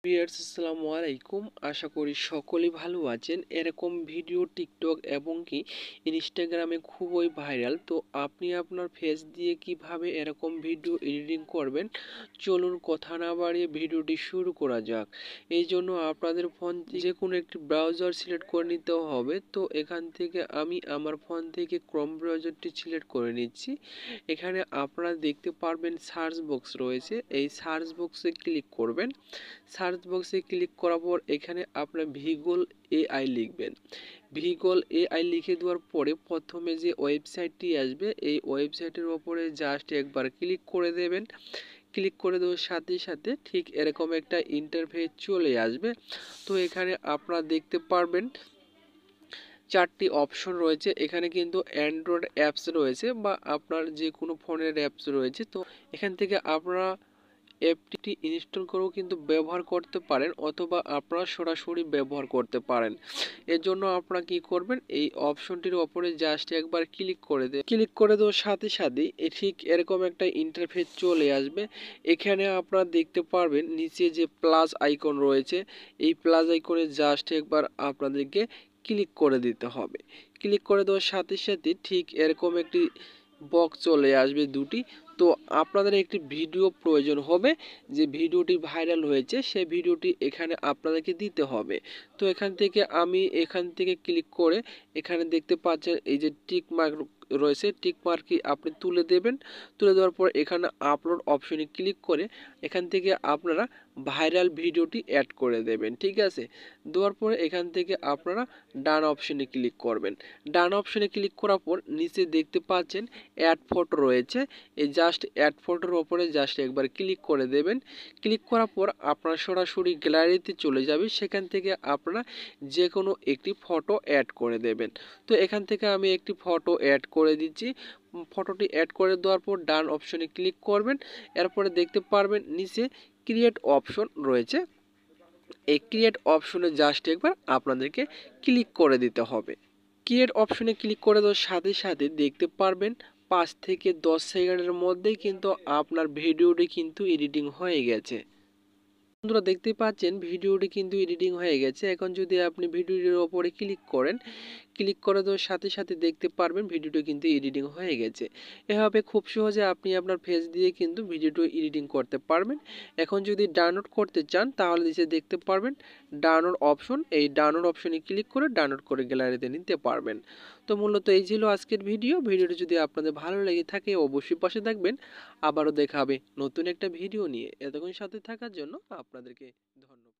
Viewers আসসালামু আলাইকুম। আশা করি সকলেই ভালো আছেন। এরকম ভিডিও টিকটক এবং কি ইনস্টাগ্রামে খুবই ভাইরাল। তো আপনি আপনার ফেস দিয়ে কিভাবে এরকম ভিডিও এডিটিং করবেন, চলুন কথা না বাড়িয়ে ভিডিওটি শুরু করা যাক। এই জন্য আপনাদের ফোন যে কোনো একটি ব্রাউজার সিলেক্ট করে নিতে হবে। তো এখান থেকে আমি আমার ফোন থেকে ক্রোম ব্রাউজারটি সিলেক্ট করে নিচ্ছি। এখানে আপনারা দেখতে পারবেন সার্চ বক্স রয়েছে, এই সার্চ বক্সে ক্লিক করবেন। সার্চ বক্সে ক্লিক করার পর এখানে আপনার ভিগল এআই লিখবেন। ভিগল এআই লিখে দেওয়ার পরে প্রথমে যে ওয়েবসাইটটি আসবে এই ওয়েবসাইটের ওপরে জাস্ট একবার ক্লিক করে দেবেন। ক্লিক করে দেওয়ার সাথে সাথে ঠিক এরকম একটা ইন্টারফেস চলে আসবে। তো এখানে আপনারা দেখতে পারবেন চারটি অপশন রয়েছে। এখানে কিন্তু অ্যান্ড্রয়েড অ্যাপস রয়েছে বা আপনার যে কোনো ফোনের অ্যাপস রয়েছে। তো এখান থেকে আপনারা অ্যাপটি ইনস্টল করেও কিন্তু ব্যবহার করতে পারেন অথবা আপনারা সরাসরি ব্যবহার করতে পারেন। এর জন্য আপনারা কি করবেন, এই অপশনটির ওপরে জাস্ট একবার ক্লিক করে দেবেন। ক্লিক করে দেওয়ার সাথে সাথেই ঠিক এরকম একটা ইন্টারফেস চলে আসবে। এখানে আপনারা দেখতে পারবেন নিচে যে প্লাস আইকন রয়েছে, এই প্লাস আইকনে জাস্ট একবার আপনাদেরকে ক্লিক করে দিতে হবে। ক্লিক করে দেওয়ার সাথে সাথে ঠিক এরকম একটি বক্স চলে আসবে দুটি। তো আপনাদের একটি ভিডিও প্রয়োজন হবে, যে ভিডিওটি ভাইরাল হয়েছে সেই ভিডিওটি এখানে আপনাদেরকে দিতে হবে। তো এখান থেকে ক্লিক করে এখানে দেখতে পাচ্ছেন এই যে টিক মার্ক রয়েছে, টিক মার্কটি আপনি তুলে দেবেন। তুলে দেওয়ার পর এখানে আপলোড অপশনে ক্লিক করে এখান থেকে আপনারা ভাইরাল ভিডিওটি অ্যাড করে দেবেন। ঠিক আছে, দেওয়ার পরে এখান থেকে আপনারা ডান অপশনে ক্লিক করবেন। ডান অপশনে ক্লিক করার পর নিচে দেখতে পাচ্ছেন অ্যাড ফটো রয়েছে, এই জাস্ট অ্যাড ফটোর ওপরে জাস্ট একবার ক্লিক করে দেবেন। ক্লিক করার পর আপনারা সরাসরি গ্যালারিতে চলে যাবে, সেখান থেকে আপনারা যে কোনো একটি ফটো অ্যাড করে দেবেন। তো এখান থেকে আমি একটি ফটো অ্যাড করে দিচ্ছি। ফটোটি অ্যাড করে দেওয়ার পর ডান অপশনে ক্লিক করবেন। এরপরে দেখতে পারবেন নিচে ক্রিয়েট অপশন রয়েছে, এই ক্রিয়েট অপশনে জাস্ট একবার আপনাদেরকে ক্লিক করে দিতে হবে। ক্রিয়েট অপশনে ক্লিক করে দেওয়ার সাথে সাথে দেখতে পারবেন 5 থেকে 10 সেকেন্ডের মধ্যেই কিন্তু আপনার ভিডিওটি কিন্তু এডিটিং হয়ে গেছে। বন্ধুরা দেখতে পাচ্ছেন ভিডিওটি কিন্তু এডিটিং হয়ে গেছে। এখন যদি আপনি ভিডিওটির ওপরে ক্লিক করেন, ক্লিক করে দেওয়ার সাথে সাথে দেখতে পারবেন ভিডিওটি কিন্তু এডিটিং হয়ে গেছে। এভাবে খুব সহজে আপনি আপনার ফেস দিয়ে কিন্তু ভিডিওটি এডিটিং করতে পারবেন। এখন যদি ডাউনলোড করতে চান তাহলে নিচে দেখতে পারবেন ডাউনলোড অপশন, এই ডাউনলোড অপশনে ক্লিক করে ডাউনলোড করে গ্যালারিতে নিতে পারবেন। তো মূলত এই ছিল আজকের ভিডিওটি যদি আপনাদের ভালো লেগে থাকে অবশ্যই পাশে থাকবেন। আবারও দেখা হবে নতুন একটা ভিডিও নিয়ে। এতক্ষণ সাথে থাকার জন্য আপনাদেরকে ধন্যবাদ।